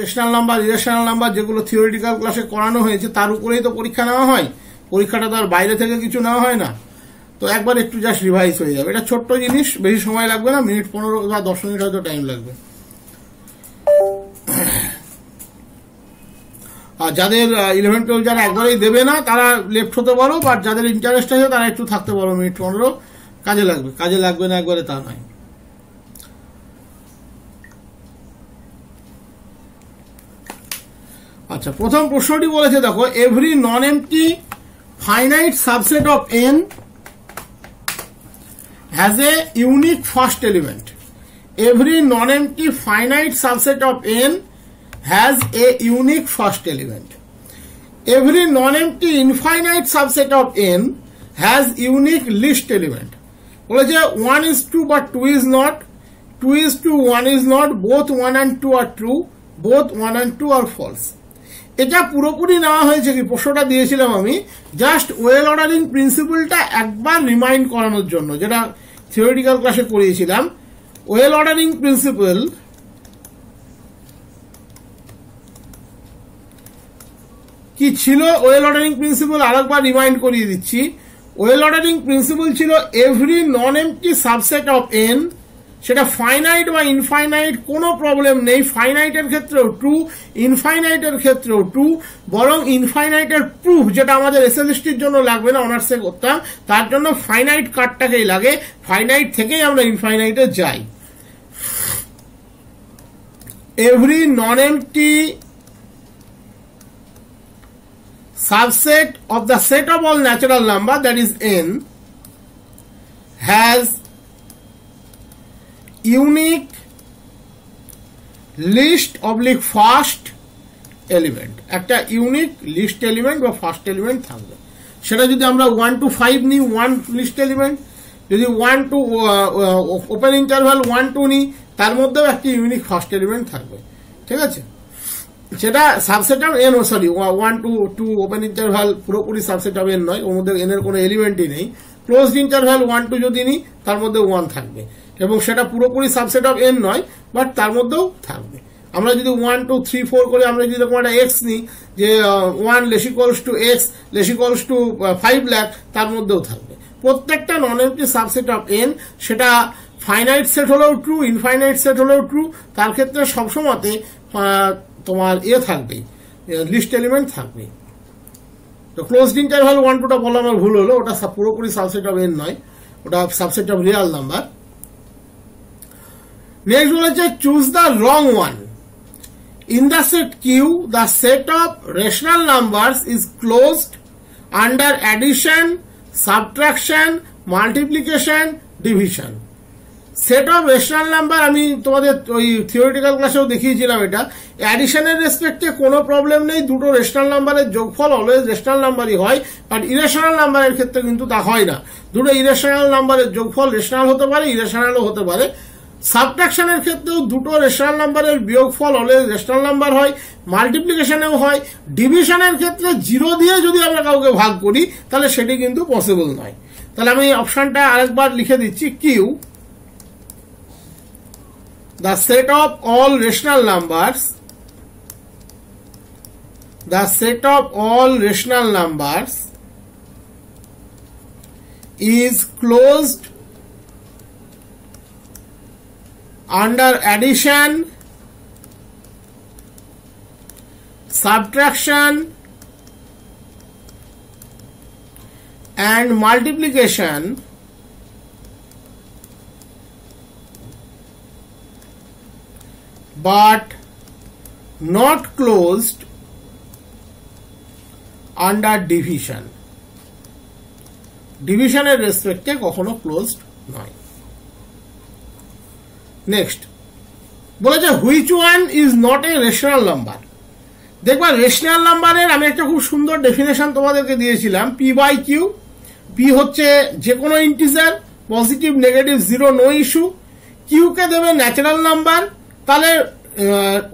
Rational number, irrational number যেগুলো theoretical ক্লাসে করানো হয়েছে তার উপরেই তো পরীক্ষা নেওয়া হয়। পরীক্ষাটা তো আর বাইরে থেকে কিছু নেওয়া হয় না। তো একবার একটু জাস্ট রিভাইজ হয়ে যাবে। এটা ছোট্ট জিনিস, বেশি সময় লাগবে না, মিনিট 15 বা 10 মিনিট হয়তো টাইম লাগবে। আর যাদের 11-12 যারা একবারেই দেবে না তারা লেফট হতে পারো, বাট যাদের ইন্টারেস্ট আছে তারা একটু থাকতে পারো, মিনিট 15 কাজে লাগবে। কাজে লাগবে না একবারে তা নয়। আচ্ছা, প্রথম প্রশ্নটি বলেছে দেখো, every non MT finite subset of N has a unique first element. Every non MT finite subset of N has a unique first element. Every non-empty infinite subset of n has unique least element. বলেছে 1:2 but 2 is not, 2:2 1 is not, both 1 and 2 are true, both 1 and 2 are false. এটা পুরোপুরি নেওয়া হয়েছে কি, প্রশ্নটা দিয়েছিলাম আমি just well ordering প্রিন্সিপলটা একবার রিমাইন্ড করানোর জন্য, যেটা থিওরিটিক্যাল ক্লাসে করিয়েছিলাম। ওয়েল অর্ডারিং প্রিন্সিপল কি ছিল? ওয়েল অর্ডারিং প্রিন্সিপল আরেকবার রিমাইন্ড করিয়ে দিচ্ছি। ওয়েল অর্ডারিং প্রিন্সিপল ছিল every non MT subset of N, সেটা ফাইনাইট বা ইনফাইনাইট কোনো প্রবলেম নেই। ফাইনাইটের ক্ষেত্রেও ট্রু, ইনফাইনাইটের ক্ষেত্রেও ট্রু, বরং ইনফাইনাইটের প্রুফ যেটা আমাদের এসএলএসটির জন্য লাগবে না, অনার্সে করতাম, তার জন্য ফাইনাইট কার্ডটাকেই লাগে। ফাইনাইট থেকেই আমরা ইনফাইনাইটে যাই। Every non MT subset of the set of all natural number, that is n, has unique least oblique first element. একটা ইউনিক লিস্ট এলিমেন্ট বা ফার্স্ট এলিমেন্ট থাকবে। সেটা যদি আমরা 1 to 5 নিই, 1 লিস্ট এলিমেন্ট, যদি 1 to ওপেন ইন্টারভ্যাল 1 2 নিই, তার মধ্যেও একটি ইউনিক ফার্স্ট এলিমেন্ট থাকবে। ঠিক আছে, সেটা subset of N, sorry 1 to 2 open interval পুরোপুরি সাবসেট অফ এন নয়, ওর মধ্যে এন এর কোনো এলিমেন্টই নেই। ক্লোজড ইন্টারভ্যাল 1 2 যদি নিই তার মধ্যে 1 থাকবে, এবং সেটা পুরোপুরি সাবসেট অফ এন নয়, বাট তার মধ্যেও থাকবে। আমরা যদি 1 2 3 4 করে আমরা যদি এরকম একটা এক্স নিই, যে 1 less equals to x less equals to 5 lakh, তার মধ্যেও থাকবে। প্রত্যেকটা নন এমটি সাবসেট অফ এন, সেটা ফাইনাইট সেট হলেও ট্রু, ইনফাইনাইট সেট হলেও ট্রু, তার ক্ষেত্রে সবসময়তে তোমার থাকবে, লিস্ট এলিমেন্ট থাকবে। তো ক্লোজড ইন্টারভ্যাল 1 2টা বলা আমার ভুল হলো, ওটা পুরোপুরি সাবসেট অফ এন নয়, ওটা subset of real number. Next বলেছে choose the wrong one. In the set Q the set of rational numbers is closed under addition, subtraction, multiplication, division. Set of rational number আমি তোমাদের ওই theoretical ক্লাসেও দেখিয়েছিলাম। এটা অ্যাডিশনের রেসপেক্টে কোনো প্রবলেম নেই, দুটো রেশনাল নাম্বারের যোগফল অলওয়েজ রেশনাল নাম্বারই হয়, বাট ইরেশনাল নাম্বারের ক্ষেত্রে কিন্তু তা হয় না। দুটো ইরেশনাল নাম্বারের যোগফল রেশনাল হতে পারে, ইরেশনালও হতে পারে। সাবট্রাকশনের ক্ষেত্রেও দুটো রেশনাল নাম্বারের বিয়োগফল অলওয়েজ রেশনাল নাম্বার হয়, মাল্টিপ্লিকেশনেও হয়। ডিভিশনের ক্ষেত্রে 0 দিয়ে যদি আমরা কাউকে ভাগ করি তাহলে সেটি কিন্তু পসিবল নয়। তাহলে আমি অপশনটা আরেকবার লিখে দিচ্ছি, Q the set of all rational numbers, the set of all rational numbers is closed under addition, subtraction and multiplication, but not closed under division. ডিভিশনের রেসপেক্টে কখনো ক্লোজড নয়। নেক্সট বলেছে which one is not a rational number. দেখবা rational নাম্বারের আমি একটা খুব সুন্দর ডেফিনেশন তোমাদেরকে দিয়েছিলাম, পি বাই কিউ। পি হচ্ছে যে কোনো integer, positive negative zero no issue. কিউকে দেবে ন্যাচারাল নাম্বার, তাহলে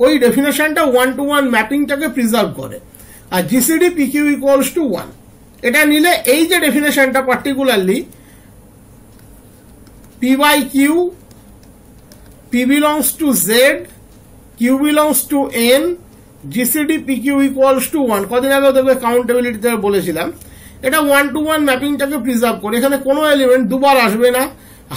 ওই ডেফিনেশনটা 1 to 1 ম্যাপিংটাকে প্রিজার্ভ করে। আর GCD P Q equals to 1, এটা নিলে এই যে ডেফিনেশনটা particularly P by Q, P belongs to Z Q belongs to N, GCD P Q equals to 1। কদিন আগেও দেখবে কাউন্টেবিলিটিতে বলেছিলাম এটা 1-to-1 ম্যাপিংটাকে প্রিজার্ভ করে। এখানে কোনো এলিমেন্ট দুবার আসবে না,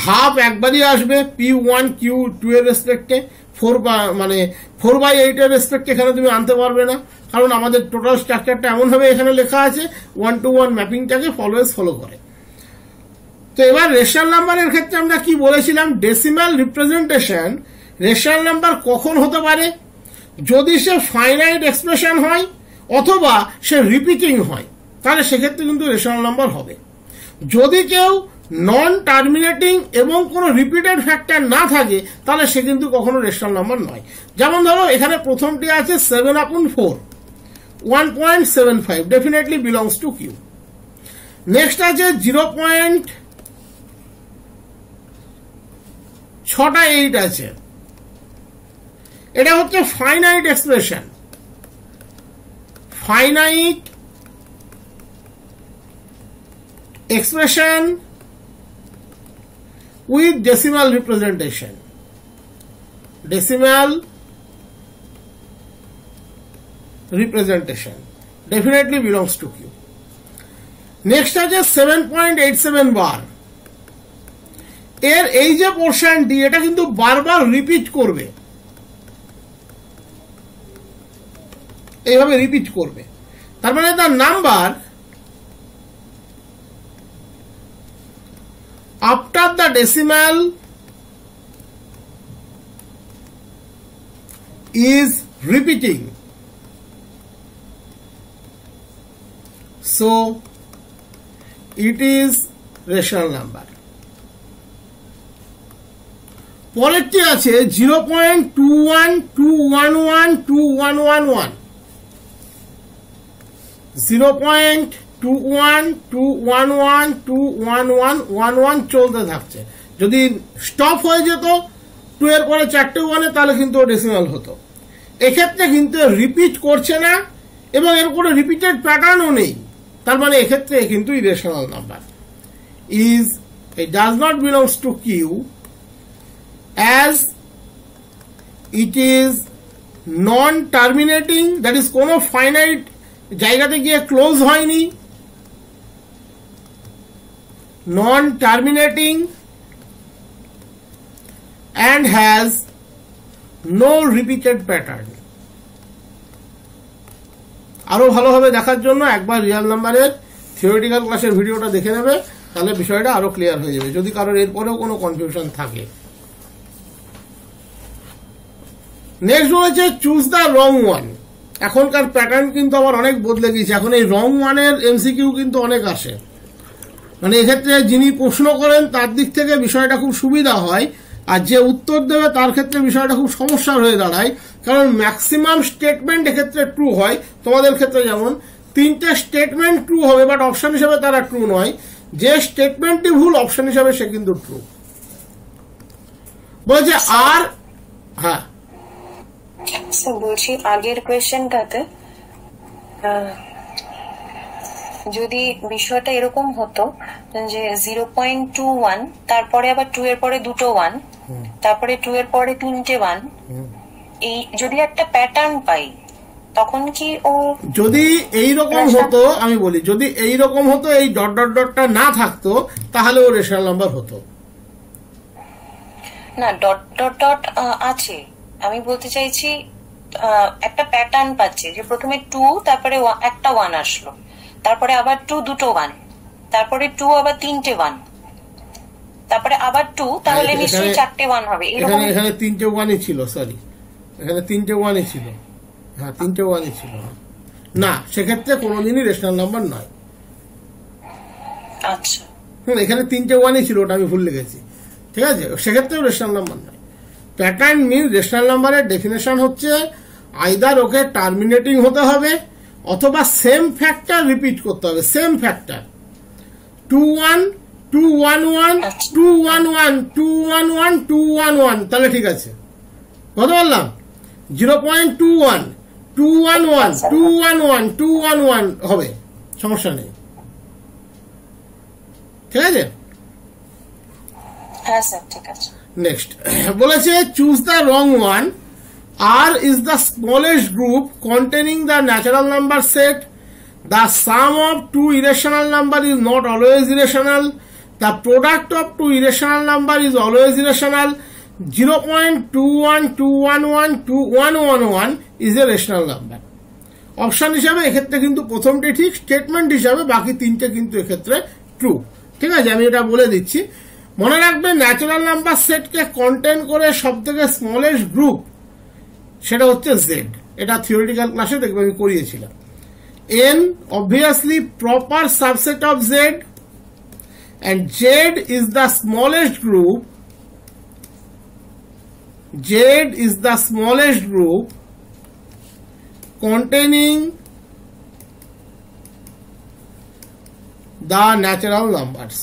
হাফ একবারই আসবে P1 Q2 এর রেসপেক্টে, 4/8 এর রেসপেক্টে এখানে তুমি আনতে পারবে না, কারণ আমাদের টোটাল স্ট্রাকচারটা এমনভাবে এখানে লেখা আছে 1-to-1 ম্যাপিংটাকে অলওয়েজ ফলো করে। তো এবার রেশনাল নাম্বারের ক্ষেত্রে আমরা কি বলেছিলাম, ডেসিমাল রিপ্রেজেন্টেশন রেশনাল নাম্বার কখন হতে পারে, যদি সে ফাইনাইট এক্সপ্রেশন হয় অথবা সে রিপিটিং হয়, তাহলে সেক্ষেত্রে কিন্তু রেশনাল নাম্বার হবে। যদি কেউ নন টার্মিনেটিং এবং কোনো রিপিটেড ফ্যাক্টর না থাকে তাহলে সে কিন্তু কখনো রেশনাল নাম্বার নয়। যেমন ধরো এখানে প্রথমটি আছে 7/4, 1.75, definitely belongs to Q. Next আছে 0.6 আছে, এটা হচ্ছে finite expression, finite expression with decimal representation, decimal representation definitely belongs to Q. Next আছে 7.87 বার, এর এই যে পোর্শনটি এটা কিন্তু বারবার রিপিট করবে, এইভাবে রিপিট করবে, তার মানে তার number after the decimal is repeating, so it is rational number. পরেরটি আছে 0.21212111, 0.21212111 চলতে থাকছে। যদি স্টপ হয়ে যেত 2 এর পরে 4টে 1 তাহলে কিন্তু ডেসিমাল হতো। এক্ষেত্রে কিন্তু রিপিট করছে না এবং এর কোনো রিপিটেড প্যাটার্নও নেই, তার মানে এক্ষেত্রে কিন্তু irrational number. Is it does not belongs to Q as it is non terminating, that is কোনো ফাইনাইট জায়গাতে গিয়ে ক্লোজ হয়নি, non terminating and has no repeated pattern. আরো ভালোভাবে দেখার জন্য একবার রিয়াল নাম্বারের থিওরিটিক্যাল ক্লাসের ভিডিওটা দেখে নেবে, তাহলে বিষয়টা আরো ক্লিয়ার হয়ে যাবে যদি কারোর এরপরেও কোনো কনফিউশন থাকে। নেক্সট হচ্ছে চুজ দ্য রং ওয়ান। এখনকার প্যাটার্ন কিন্তু আবার অনেক বদলে গেছে, এখন এই রং ওয়ানের এমসিকিউ কিন্তু অনেক আসে, মানে এক্ষেত্রে যিনি প্রশ্ন করেন তার দিক থেকে বিষয়টা খুব সুবিধা হয়, আর যে উত্তর দেবে তার ক্ষেত্রে বিষয়টা খুব সমস্যার হয়ে দাঁড়ায়, কারণ ম্যাক্সিমাম স্টেটমেন্ট এক্ষেত্রে ট্রু হয়। তোমাদের ক্ষেত্রে যেমন 3টে স্টেটমেন্ট ট্রু হবে, বাট অপশন হিসেবে তারা ট্রু নয়, যে স্টেটমেন্টটি ভুল অপশন হিসেবে সে কিন্তু ট্রু। বলছে আর হ্যাঁ বলছি আগের কোয়েশ্চেনটাতে যদি বিষয়টা এরকম হতো যে 0.21 তারপরে আবার 2 এর পরে দুটো 1, তারপরে 2 এর পরে 3টে 1, এই যদি একটা প্যাটার্ন পাই তখন কি ও, যদি এইরকম হতো, আমি বলি যদি এইরকম হতো, এই ডট ডট ডটটা না থাকতো তাহলে ও রেশনাল নাম্বার হতো না। ডট ডট ডট আছে, আমি বলতে চাইছি একটা প্যাটার্ন পাচ্ছে যে প্রথমে 2 তারপরে একটা 1 আসলো, তারপরে আবার 2 দুটো 1, তারপরে 2 আবার 3টে 1, তারপরে আবার 2, তাহলে নিশ্চয়ই 4টে 1 হবে। এখানে 3টে 1ই ছিল, সরি এখানে 3টে 1ই ছিল, হ্যাঁ 3টে 1ই ছিল না, সেক্ষেত্রে কোনোদিনই রেশনাল নাম্বার নয়। আচ্ছা এখানে 3টে 1ই ছিল, ওটা আমি ভুল লিখেছি, ঠিক আছে, সেক্ষেত্রেও রেশনাল নাম্বার নয়। প্যাটার্ন মিন রেশনাল নাম্বারের ডেফিনেশন হচ্ছে আইদার ওকে টার্মিনেটিং হতে হবে অথবা সেম ফ্যাক্টর রিপিট করতে হবে, সেম ফ্যাক্টর 2-1 2-1-1 2-1-1 2-1-1 2-1-1, তাহলে ঠিক আছে। কত বললাম? 0.21 2-1-1 2-1-1 2-1-1 হবে, সমস্যা নেই, ঠিক আছে। হ্যাঁ স্যার ঠিক আছে। নেক্সট বলেছে choose the wrong one R is the smallest group containing the natural number set. The sum of two irrational number is not always irrational. The product of two irrational number is always irrational. 0.212112111 is a rational number. Option হিসাবে এক্ষেত্রে কিন্তু প্রথমটি ঠিক, statement হিসাবে বাকি তিনটে কিন্তু এক্ষেত্রে ট্রু। ঠিক আছে, আমি এটা বলে দিচ্ছি। মনে রাখবেন ন্যাচারাল নাম্বার সেটকে কন্টেন করে সব থেকে স্মলেস্ট গ্রুপ সেটা হচ্ছে জেড। এটা থিওরিটিক্যাল ক্লাসে দেখবে আমি করিয়েছিলাম। N obviously proper subset of Z, and Z is the smallest group. Z is the smallest group containing the natural numbers.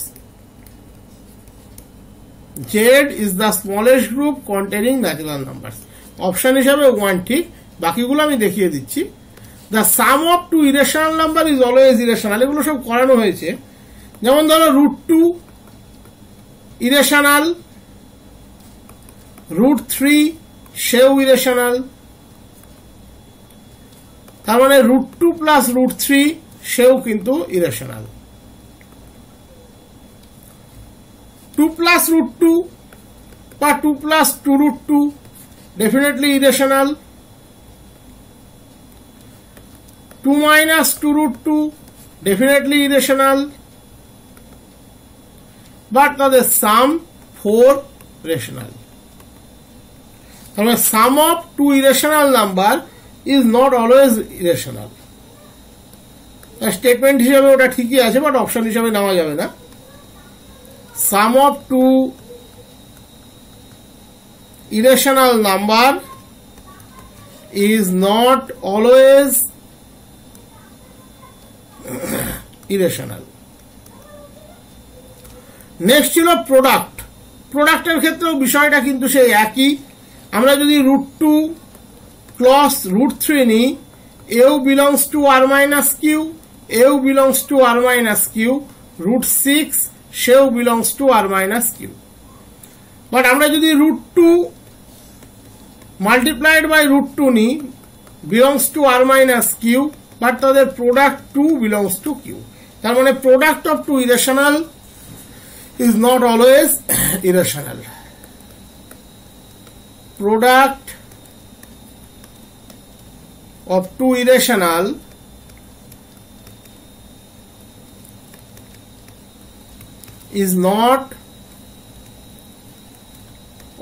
Z is the smallest group containing natural numbers. Option হিসাবে 1 ঠিক, বাকিগুলো আমি দেখিয়ে দিচ্ছি। The sum of two irrational number is always irrational, এগুলো সব করানো হয়েছে। যেমন ধরো √2 ইরেশনাল, √3 সেও ইরেশনাল, তার মানে √2 প্লাস √3 সেও কিন্তু ইরেশনাল। 2 প্লাস √2 বা 2 plus 2√2 definitely irrational. 2 minus 2√2 definitely irrational, but the sum 4 rational. So sum of two irrational number is not always irrational. Statement হিসাবে ওটা ঠিকই আছে, বাট অপশন হিসাবে নেওয়া যাবে না। Sum of two irrational number is not always irrational. Next ছিল product. প্রোডাক্টের ক্ষেত্রেও বিষয়টা কিন্তু সেই একই। আমরা যদি √2 প্লাস √3 নিই, এও belongs to R minus Q, এও belongs to R minus Q, √6 সেও belongs to R minus Q. But আমরা যদি √2 মাল্টিপ্লাইড বাই √2 নিই, belongs to R minus Q, but তাদের প্রোডাক্ট 2 বিলংস টু কিউ। তার মানে product of two irrational is not always irrational. Product of two irrational is not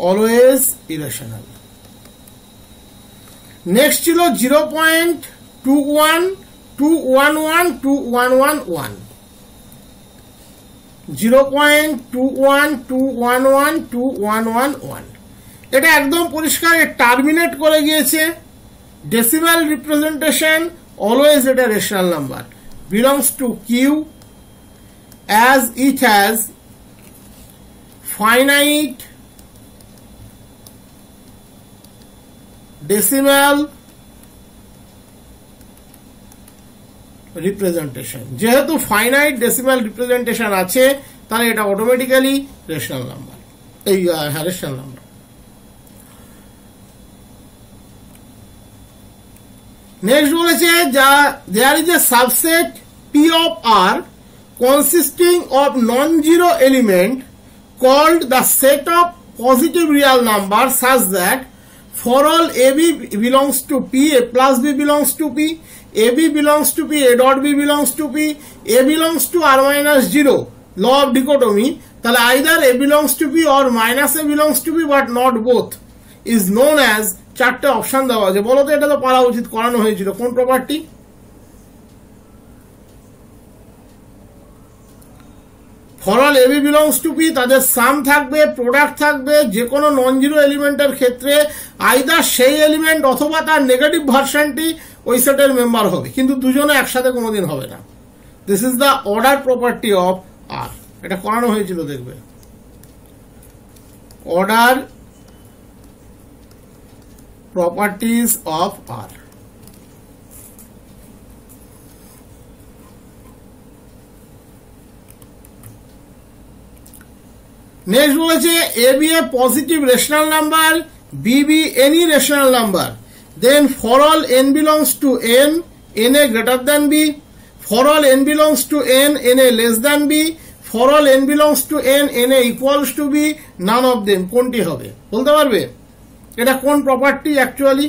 always irrational. Next ছিল 0.212112111 0.212112111 এটা একদম পরিষ্কার, টার্মিনেট করে গিয়েছে। ডেসিমাল রিপ্রেজেন্টেশন অলওয়েজ এটা rational number, belongs to Q as it has finite decimal representation. যেহেতু finite decimal representation আছে, তাহলে এটা অটোমেটিক্যালি রেশনাল নাম্বার, এই রেশনাল নাম্বার। নেক্সট বলেছে যা there is a subset P of R consisting of non-zero element called the set of positive real numbers such that for all AB belongs to P, A plus B belongs to P, AB belongs to P, A dot B belongs to P, A belongs to R minus 0, law of dichotomy, তাহলে either A belongs to P or minus A belongs to P but not both is known as, চারটে option দেওয়া আছে। বলো তো এটা তো পারা উচিত, করানো হয়েছিল কোন property? For all a b belongs to P, তাদের সাম থাকবে, প্রোডাক্ট থাকবে, যে কোনো নন জিরো এলিমেন্টের ক্ষেত্রে আইদার সেই এলিমেন্ট অথবা তার নেগেটিভ ভার্সনটি ওই সেটের মেম্বার হবে, কিন্তু দুজনে একসাথে কোনোদিন হবে না। This is the order property of R, এটা করানো হয়েছিল দেখবে। Order properties of R. Next বলেছে A B a positive rational number b be any rational number, then for all n belongs to n, na greater than b, for all n belongs to n, na less than b, for all n belongs to n, na equals to b, none of them. কোনটি হবে বলতে পারবে? এটা কোন property actually?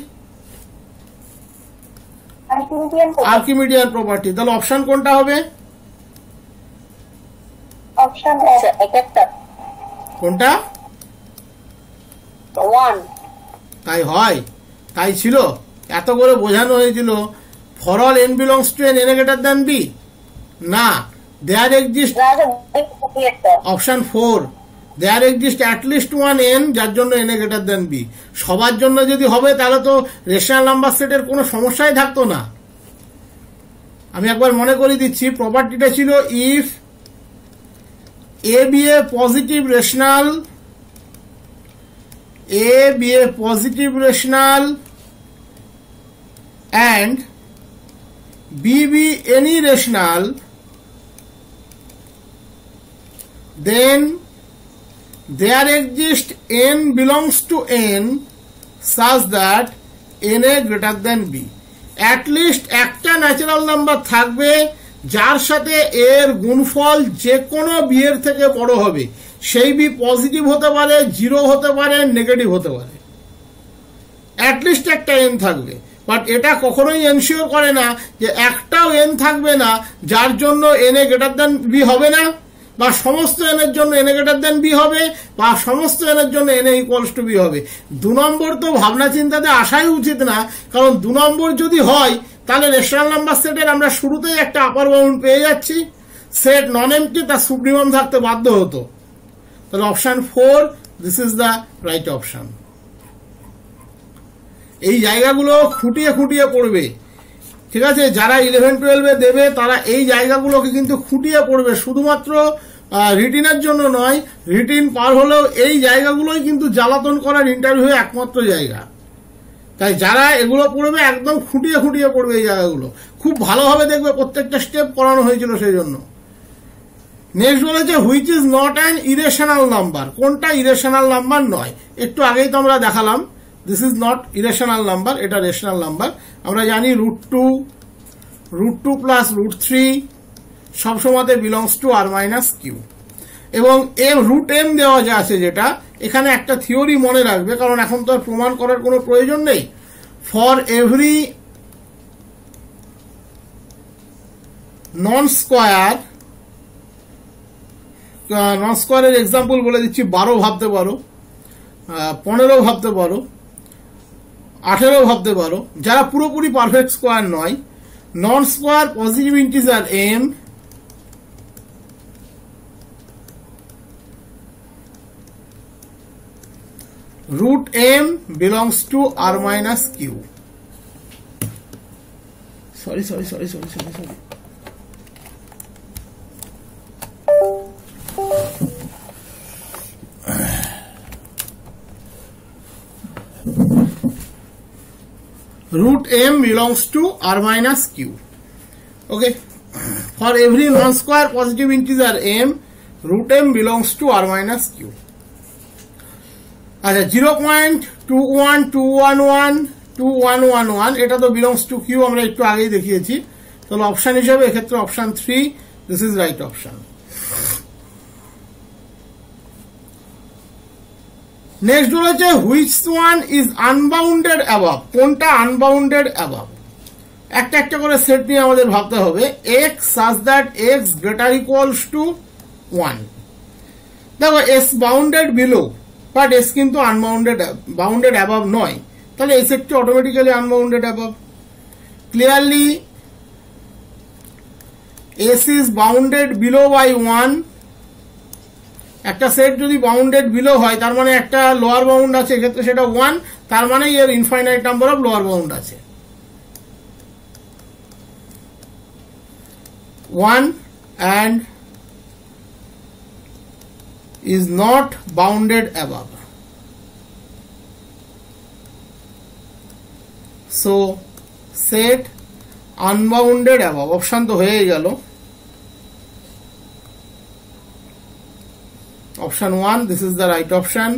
Archimedean property. তাহলে option কোনটা হবে? Option একটা কোনটা? 1। তাই হয়? তাই ছিল? এত করে বোঝানো হয়েছিল for all N belongs to N, N greater than B. না, there exist option 4, there exist at least one N যার জন্য এন গ্রেটার দ্যান বি। সবার জন্য যদি হবে তাহলে তো রেশনাল নাম্বার সেটের কোনো সমস্যাই থাকতো না। আমি একবার মনে করে দিচ্ছি, প্রপার্টিটা ছিল if a B a positive rational, A be a positive rational and B be any rational, then there exists n belongs to n such that na greater than b. At least একটা natural number থাকবে যার সাথে এর গুণফল যে কোনো B এর থেকে বড় হবে। সেই বি পজিটিভ হতে পারে, জিরো হতে পারে, নেগেটিভ হতে পারে। অ্যাটলিস্ট একটা এন থাকবে, বাট এটা কখনোই এনশিওর করে না যে একটাও এন থাকবে না যার জন্য n a greater than b হবে না, বা সমস্ত এন এর জন্য n a greater than b হবে, বা সমস্ত এন এর জন্য n a equals to b হবে। 2 নম্বর তো ভাবনা চিন্তাতে আসাই উচিত না, কারণ 2 নম্বর যদি হয় তাহলে রেশনাল নাম্বার সেটের আমরা শুরুতেই একটা আপার বাউন্ড পেয়ে যাচ্ছি। সেট নন এমটি, তার সুপ্রিমাম থাকতে বাধ্য হতো। তাহলে option 4, this is the right option. এই জায়গাগুলো খুঁটিয়ে খুঁটিয়ে পড়বে, ঠিক আছে? যারা 11-12 দেবে তারা এই জায়গাগুলোকে কিন্তু খুঁটিয়ে পড়বে, শুধুমাত্র রিটিনের জন্য নয়। রিটিন পার হলেও এই জায়গাগুলোই কিন্তু জ্বালাতন করার ইন্টারভিউ একমাত্র জায়গা। তাই যারা এগুলো পড়বে একদম খুঁটিয়ে খুঁটিয়ে পড়বে, এই জায়গাগুলো খুব ভালোভাবে দেখবে, প্রত্যেকটা স্টেপ করানো হয়েছিল সেই জন্য। নেক্সট বলেছে which is not an irrational number, কোনটা ইরেশনাল নাম্বার নয়। একটু আগেই তো আমরা দেখালাম this is not irrational number, এটা রেশনাল নাম্বার। আমরা জানি √2 প্লাস √3 সবসময়তে belongs to R minus Q, এবং √m দেওয়া যা আছে, যেটা এখানে একটা থিওরি মনে রাখবে, কারণ এখন তো আর প্রমাণ করার কোনো প্রয়োজন নেই। ফর এভরি নন স্কোয়ারের এক্সাম্পল বলে দিচ্ছি। 12 ভাবতে পারো, 15 ভাবতে পারো, 18 ভাবতে পারো, যারা পুরোপুরি পারফেক্ট স্কোয়ার নয়। Non square positive integer m, √m belongs to r minus q. Sorry. √m belongs to r minus q. Okay. For every non-square positive integer m, √m belongs to r minus q. আচ্ছা, 0.212121 এটা তো belongs to Q, আমরা একটু আগেই দেখিয়েছি। তাহলে option হিসেবে এক্ষেত্রে option 3, this is right option. Next বলেছে which one is unbounded above, কোনটা আনবাউন্ডেড অ্যাবাভ। একটা একটা করে সেট নিয়ে আমাদের ভাবতে হবে। X such that x greater equals to 1। দেখো S bounded below, but S কিন্তু বাউন্ডেড অ্যাবাভ নয়, তাহলে এই সেটটি automatically unbounded above. Clearly S is bounded below by 1। একটা সেট যদি বাউন্ডেড বিলো হয় তার মানে একটা লোয়ার বাউন্ড আছে, এক্ষেত্রে সেটা 1, তার মানে এর infinite number of lower bound আছে 1 and is not bounded above. So set unbounded above option তো হয়ে গেল। Option 1, this is the right option.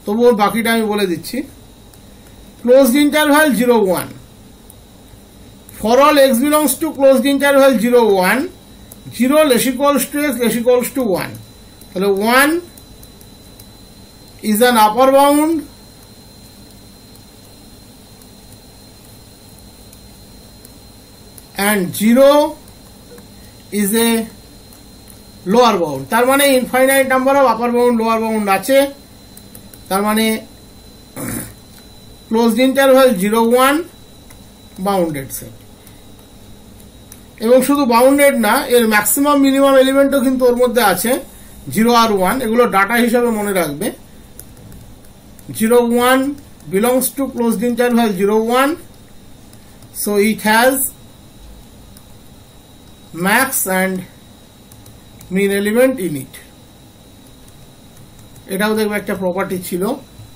তবুও বাকিটা আমি বলে দিচ্ছি। closed interval 0 1. For all x belongs to closed interval 0 1, 0 less equals to x less equals to 1. So 1 is an upper bound and 0 is a lower bound. তার মানে infinite number of upper bound lower bound আছে, তার মানে closed interval 0 1 bounded set. এবং শুধু bounded না, এর maximum minimum এলিমেন্টও কিন্তু ওর মধ্যে আছে 0 আর 1, এগুলো ডাটা হিসাবে মনে রাখবে। 0 1 belongs to closed interval 0 1, so it has max and mean element in it. এটাও দেখবে একটা প্রপার্টি ছিল,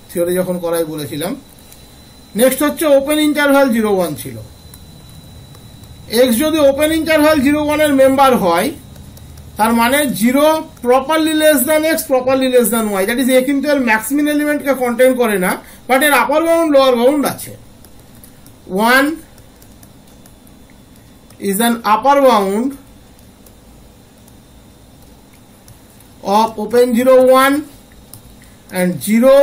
থিওরি যখন করাই বলেছিলাম। নেক্সট হচ্ছে ওপেন ইন্টারভাল 0 1 ছিল। x যদি ওপেন ইন্টারভাল 0 1 এর মেম্বার হয়, তার মানে 0 properly less than x properly less than y, that is a কিন্তু এর ম্যাক্সিমিন এলিমেন্টকে কন্টেইন করে না, বাট এর আপার বাউন্ড লোয়ার বাউন্ড আছে। 1 is an upper bound of open 0 1 and 0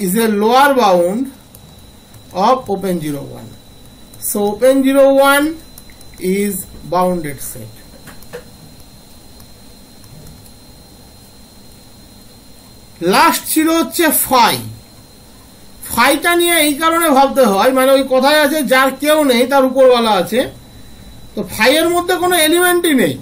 is a lower bound of open 0 1. So open 0 1 is bounded set. Last ছিল হচ্ছে phi. ফাইটা নিয়ে এই কারণে ভাবতে হয়, মানে ওই কথায় আছে যার কেউ নেই তার উপরওয়ালা আছে, তো ফাই এর মধ্যে কোনো এলিমেন্টই নেই,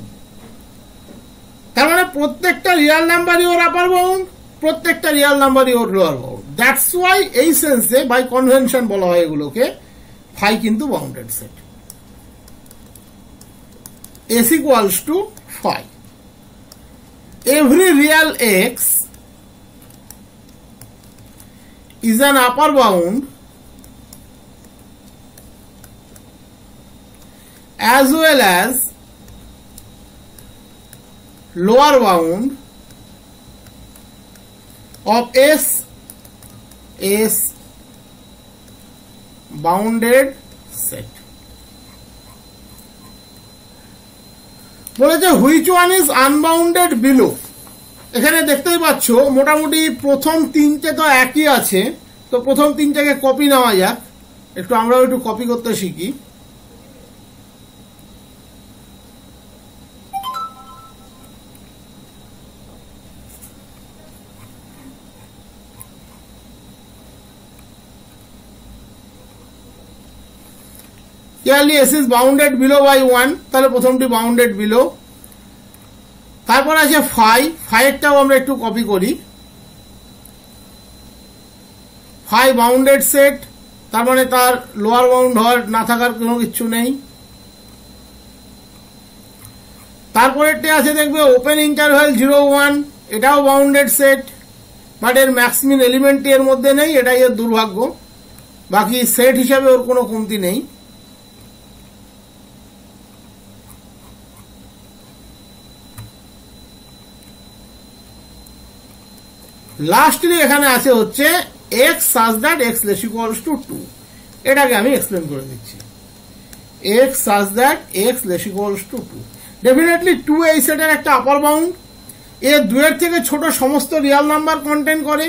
তার মানে প্রত্যেকটা রিয়াল নাম্বারই ওর আপার বাউন্ড, প্রত্যেকটা রিয়াল নাম্বারই ওর লোয়ার বাউন্ড। দ্যাটস ওয়াই এই সেন্সে বাই কনভেনশন বলা হয় এগুলোকে ফাই কিন্তু bounded set. S equals to phi. Every real x is an upper bound as well as lower bound of S bounded set. বলেছে which one is unbounded below. এখানে দেখতেই পাচ্ছ মোটামুটি প্রথম তিনটে তো একই আছে, তো প্রথম তিনটাকে কপি নেওয়া যাক, একটু আমরাও একটু কপি করতে শিখি। Clearly S is bounded below by 1, তাহলে প্রথমটি বাউন্ডেড বিলো। তারপর আছে ফাই, ফাইয়েরটাও আমরা একটু কপি করি। ফাই বাউন্ডেড সেট, তার মানে তার লোয়ার বাউন্ড হওয়ার না থাকার কোনো কিছু নেই। তারপরেরটি আছে দেখবে ওপেন ইন্টারভ্যাল 0 1, এটাও বাউন্ডেড সেট, বাট এর ম্যাক্সিমিন এলিমেন্টটি এর মধ্যে নেই, এটাই এর দুর্ভাগ্য, বাকি সেট হিসাবে ওর কোনো কমতি নেই। লাস্টলি এখানে আছে হচ্ছে x such that x less equals to 2, এটাকে আমি এক্সপ্লেন করে দিচ্ছি। x such that x less equals to 2, definitely 2 এই সেটের একটা আপার বাউন্ড, এর 2 এর থেকে ছোট সমস্ত রিয়াল নাম্বার কন্টেন করে,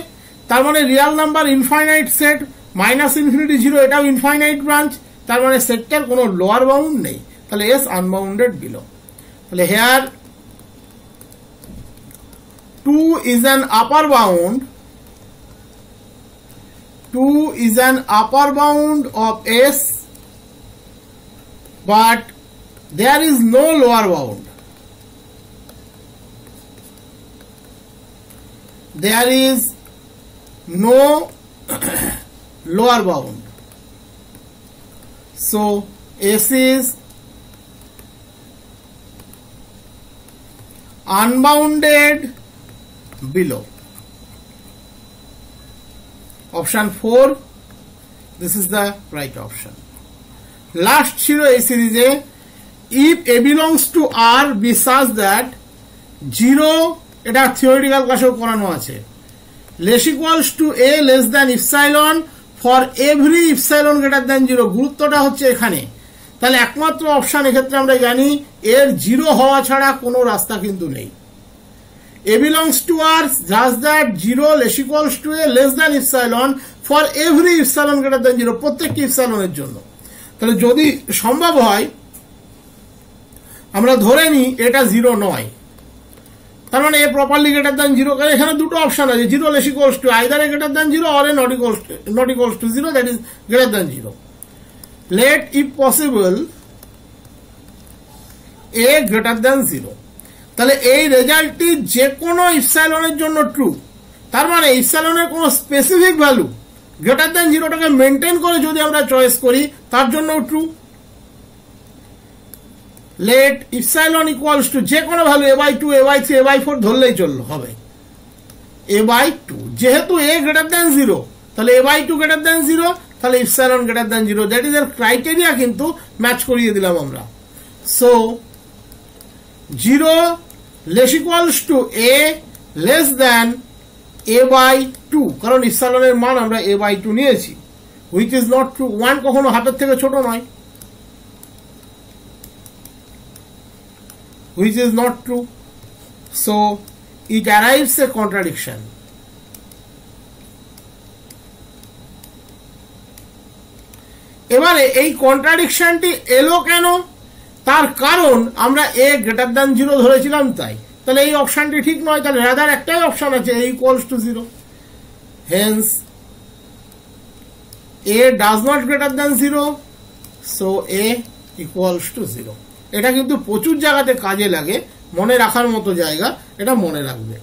তার মানে Real number infinite set, minus infinity 0 এটাও ইনফাইনাইট ব্রাঞ্চ, তার মানে সেটটার কোনো লোয়ার বাউন্ড নেই, তাহলে S আনবাউন্ডেড বিলো। তাহলে hair 2 is an upper bound, 2 is an upper bound of S, but there is no lower bound. There is no lower bound. So S is unbounded below. Option 4, this is the right option. Last ছিল এই সিরিজে if A belongs to R be such that 0, এটা theoretical ক্লাসেও করানো আছে, less equals to A less than epsilon for every epsilon greater than 0। গুরুত্বটা হচ্ছে এখানে। তাহলে একমাত্র অপশন এক্ষেত্রে আমরা জানি এর 0 হওয়া ছাড়া কোনো রাস্তা কিন্তু নেই। A belongs to R just that 0 less equals to A less than epsilon for every epsilon greater than 0, প্রত্যেকটি ইপসাইলনের জন্য। তাহলে যদি সম্ভব হয় আমরা ধরে নিই এটা 0 নয়, তার মানে এ প্রপারলি গ্রেটার দ্যান 0। কারণ এখানে দুটো অপশন আছে, 0 less equals to either a greater than 0 or a not equals to 0, that is greater than 0. Let if possible a greater than 0। তাহলে এই রেজাল্টটি যে কোনো ইপসাইলনের জন্য ট্রু। তার মানে ইপসাইলনের কোনো স্পেসিফিক ভ্যালু গ্রেটার দ্যান 0টাকে মেনটেন করে যদি আমরা চয়েস করি তার জন্য true. Let epsilon equals to যে কোনো ভ্যালু a/2 a/3 a/4 ধরলেই চললো হবে a/2। যেহেতু a গ্রেটার দ্যান 0 তাহলে a/2 গ্রেটার দ্যান 0, তাহলে epsilon greater than 0, that is এর ক্রাইটেরিয়া কিন্তু ম্যাচ করিয়ে দিলাম আমরা। So 0 less equals to a less than a/2, কারণ ইপসাইলনের মান আমরা a/2 নিয়েছি, which is not true। 1 কখনো হাফের থেকে ছোট নয়, which is not true, so it arrives a contradiction। এবারে এই কন্ট্রাডিকশনটি এলো কেন? তার কারণ আমরা a গ্রেটার দ্যান 0 ধরেছিলাম তাই। তাহলে এই অপশনটি ঠিক নয়, তাহলে রাদার একটাই অপশন আছে a equals to 0। Hence a does not greater than 0, so a equals to 0। এটা কিন্তু প্রচুর জায়গাতে কাজে লাগে, মনে রাখার মতো জায়গা, এটা মনে রাখবে।